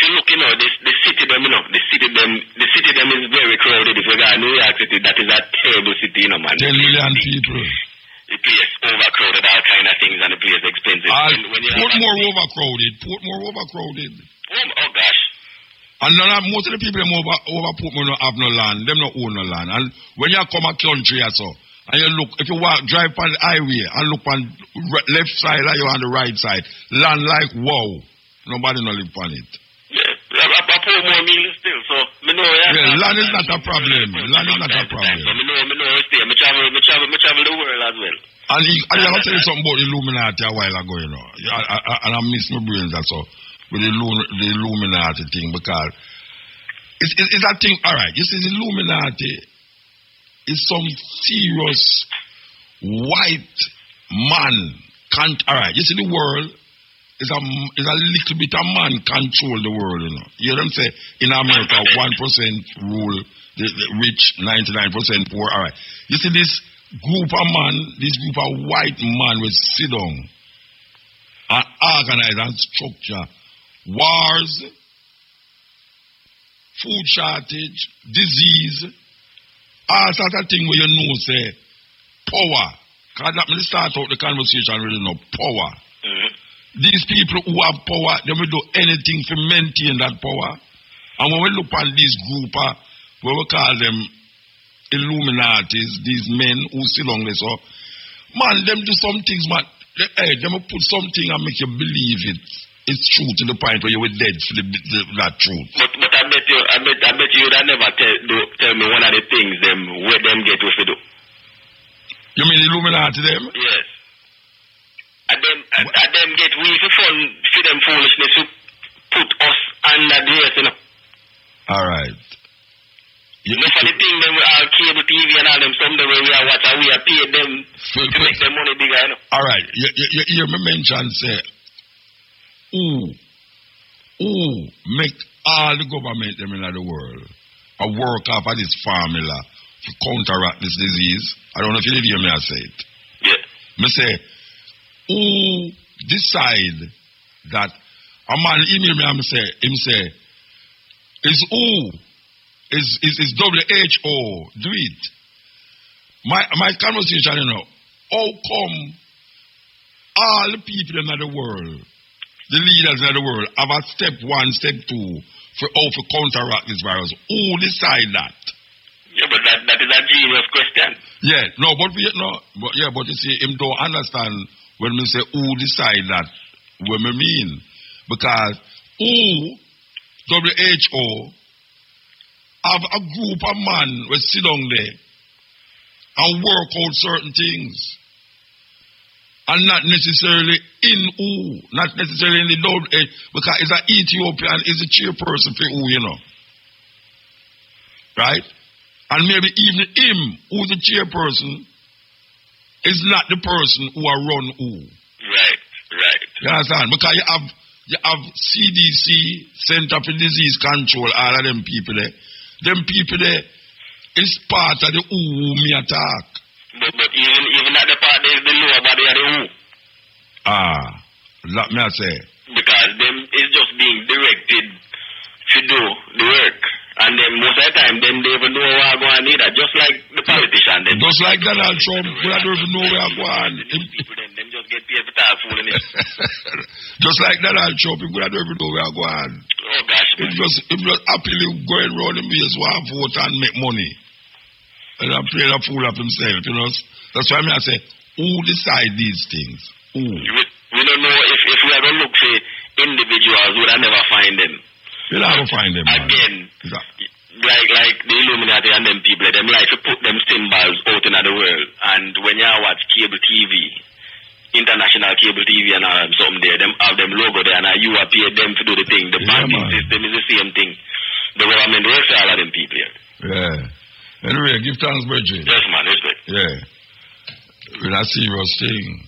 city them, the city them is very crowded. If you go to New York City, that is a terrible city, man. 10 million people. The place overcrowded, all kind of things, and the place expensive. Portmore overcrowded. Oh gosh. And most of the people over Portmore don't have no land. Them don't own no land. And when you come a country or so, and you look, if you drive on the highway and look on left side and you on the right side, land like wow. Nobody no live on it. Yeah, I Portmore meal still, so me know. Yeah, land is not a problem. Land is not a problem. So me know stay. Me travel the world as well. And I tell you something about Illuminati a while ago, you know. And I miss my brains that's all. With the Illuminati thing, because it's that thing. All right, you see, the Illuminati is some serious white man can't. All right, you see, the world is a little bit of man control the world. You know, you hear them say in America 1% rule the rich, 99% poor. All right, you see this group of white man will sit down and organize and structure wars, food shortage, disease, all sorts of things where you know, say, power. Because that means start out the conversation really know, power. Mm-hmm. These people who have power, they will do anything to maintain that power. And when we look at this group, where we call them Illuminatis, these men who sit on this, man, them do some things, man. They will put something and make you believe it. It's true to the point where you were dead for that truth. But I bet you that never tell me one of the things them where them get what to do. You mean Illuminati them? Yes. And them get we for them foolishness to put us under the earth, you know. All right. You know, for the thing them we are cable TV and all them somewhere where we are watching, we are paid them to make their money bigger, you know. All right. You hear me mention say who make all the government them in the world a work off of this formula to counteract this disease. I don't know if you did hear me I say it. Yeah. Me say, who decide that a man email me and him say, is WHO do it? My conversation, you know, how come all the people in the world, the leaders of the world, have a step 1, step 2 for how to counteract this virus? Who decide that? Yeah, but that is a genius question. Yeah, but you see, him don't understand when we say who decide that, what we mean. Because WHO, have a group of men who sit down there and work out certain things. And not necessarily not necessarily in the because it's an Ethiopian, is a chairperson for WHO, you know. Right? And maybe even him, who's the chairperson, is not the person who are run WHO. Right. You understand? Because you have CDC, Center for Disease Control, all of them people there. Them people there is part of the WHO me attack. But even at the part there is the lower body of the WHO. Let me say. Because them is just being directed to do the work. And then most of the time, then they even know where I'm going either, just like the politician. Just like Donald Trump, we don't even know where I'm going. People them just get paid for talk fooling it. Just like Donald Trump, we don't even know where I'm going. Oh gosh. It just happily going around the base, one vote and make money. And I'm playing a fool of himself, you know. That's why I say, who decide these things? Who? We don't know if we are going to look for individuals, we will never find them. You'll never find them. Again, like the Illuminati and them people, them like to put them symbols out in the world. And when you watch cable TV, international cable TV and all something there, them have them logo there, and you appear them to do the thing. The banking system is the same thing. The government works all of them people here. Yeah. Anyway, give thanks, Bridget. Yes, man, respect. Yeah. It's a serious thing.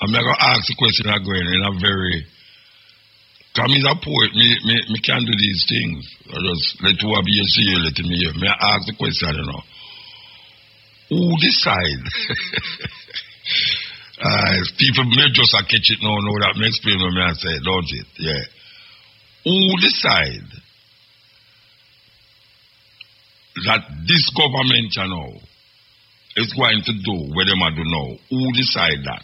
I'm going to ask the question again in a very... Because I'm a poet, me can't do these things. I just let you be a see, let me hear. May I ask the question, you know? Who decide? People may just catch it now, know that. Me explain what I say, don't it? Yeah. Who decide that this government, you know, is going to do what they do now? Who decide that?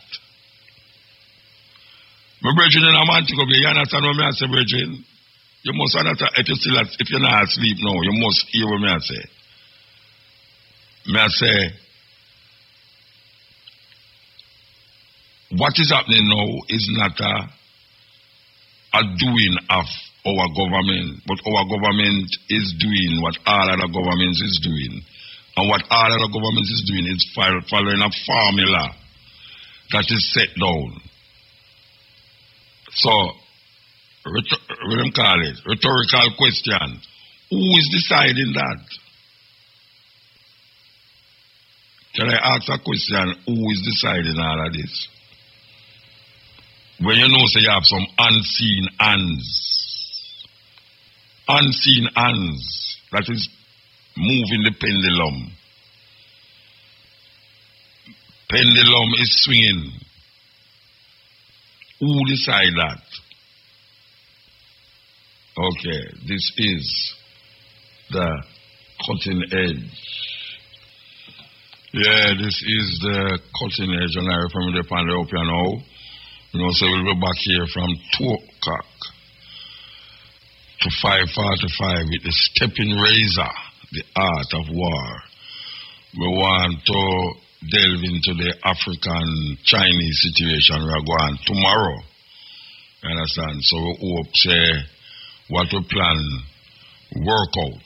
My brethren, I'm going to go you understand what I say, brethren? You must understand, if you're not asleep now, you must hear what I say. I say, what is happening now is not a doing of our government, but our government is doing what all other governments is doing. And what all other governments is doing is following a formula that is set down. So, what do you call it? Rhetorical question. Who is deciding that? Can I ask a question? Who is deciding all of this? When you know, say you have some unseen hands. Unseen hands. That is moving the pendulum. Pendulum is swinging. Who decide that? Okay, this is the cutting edge. Yeah, this is the cutting edge, and I from the panel up here now. You know, so we'll be back here from 2 o'clock to 5:45 with the stepping razor, the art of war. We want to delve into the African-Chinese situation we are going tomorrow. You understand? So we hope, say, what we plan work out.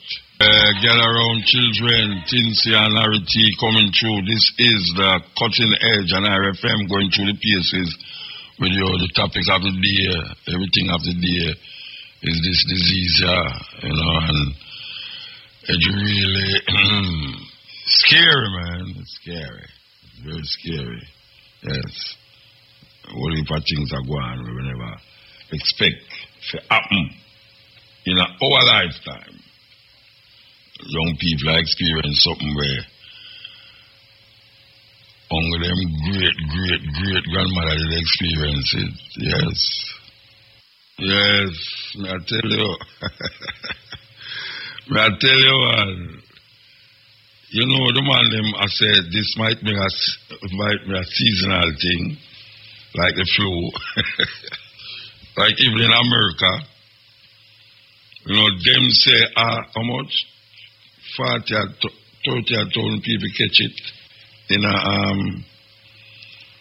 Get around children, Tinsy and Larity coming through. This is the cutting edge and RFM going through the pieces with you. The topic of the day, everything of the day is this disease, you know, and it's really scary, man. It's scary. It's very scary. Yes. What if things are going we will never expect to happen in our lifetime? Young people are experiencing something where only them great grandmother did experience it. Yes. Yes. May I tell you? May I tell you what? You know, the man them I said this might be a seasonal thing, like the flu. Like even in America, you know, them say how much? 30,000 people catch it in a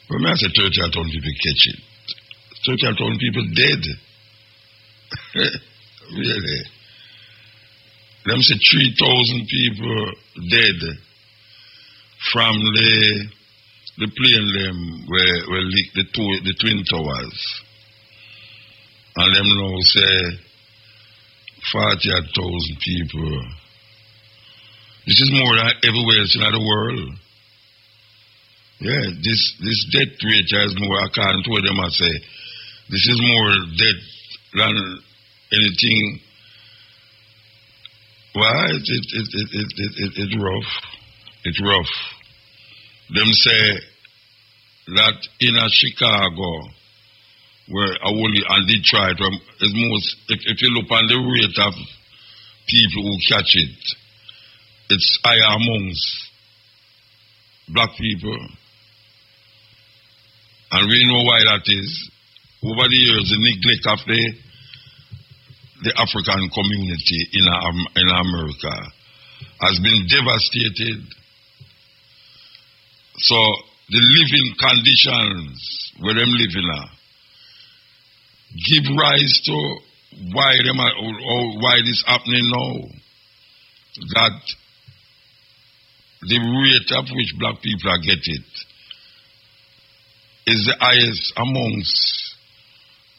when I say 30,000 people catch it, 30,000 people dead. Really. Them say 3,000 people dead from the plane them where leak the Twin Towers. And them now say 40,000 people. This is more than everywhere else in the world. Yeah, this death rate is more, according to what them I say, this is more death than anything. Why? It's rough. It's rough. Them say that in Chicago, where I only and Detroit, is most. If you look on the rate of people who catch it, it's higher amongst black people, and we know why that is. Over the years, the neglect of the African community in America has been devastated. So the living conditions where them living are give rise to why this happening now. That the rate of which black people are getting is the highest amongst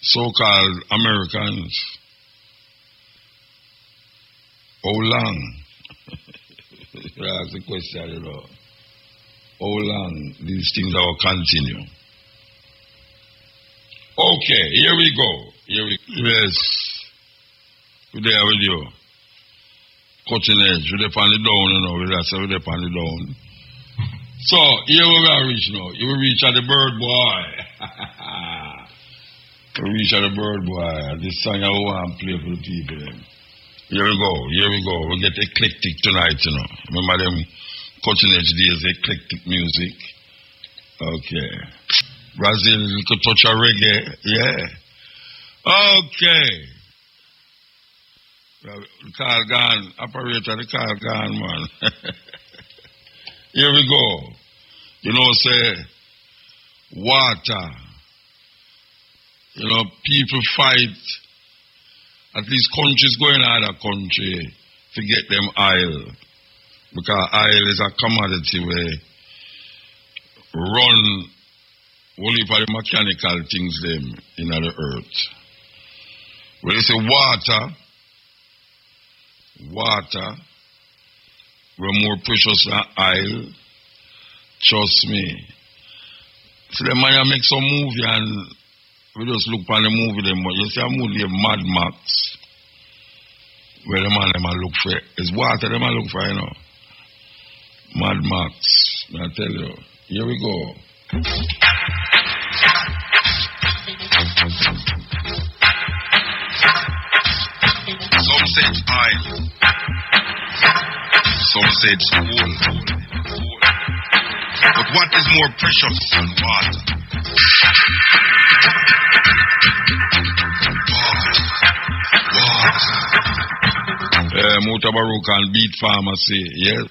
so-called Americans. How long? That's the question, you know. How long these things will continue? Okay, here we go. Yes. We're there with you. Cutting edge. We're up on the down, you know. We're up on the down. So, here we are reach now. You will reach at the bird boy. We reach at the bird boy. This song I want to play for the people. Here we go. We get eclectic tonight, you know. Remember them cutting edge days, eclectic music. Okay. Brazil, you could touch a reggae. Yeah. Okay. The car gone. Operator, the car gone, man. Here we go. You know, say, water. You know, people fight. At least countries go in other country to get them oil. Because oil is a commodity where run only for the mechanical things them in the earth. When they say water, we're more precious than oil. Trust me. So the man make some movie and we just look for the movie them, but you see a movie Mad Max. Where the man them look for it's water them look for, you know. Mad Max. I tell you. Here we go. Some say it's oil. Some say it's gold. But what is more precious than water? Water. Mutabaru can beat pharmacy, yes?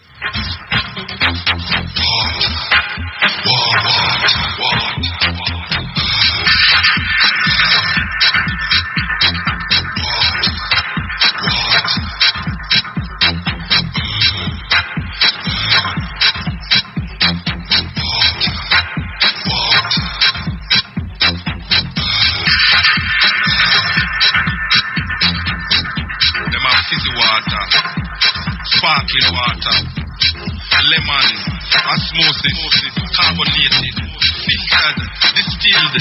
Osmosis, carbonated, filtered, distilled,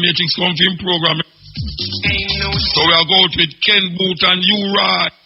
Matrix Confirm program. So we are going with Ken Boot and U-Rod.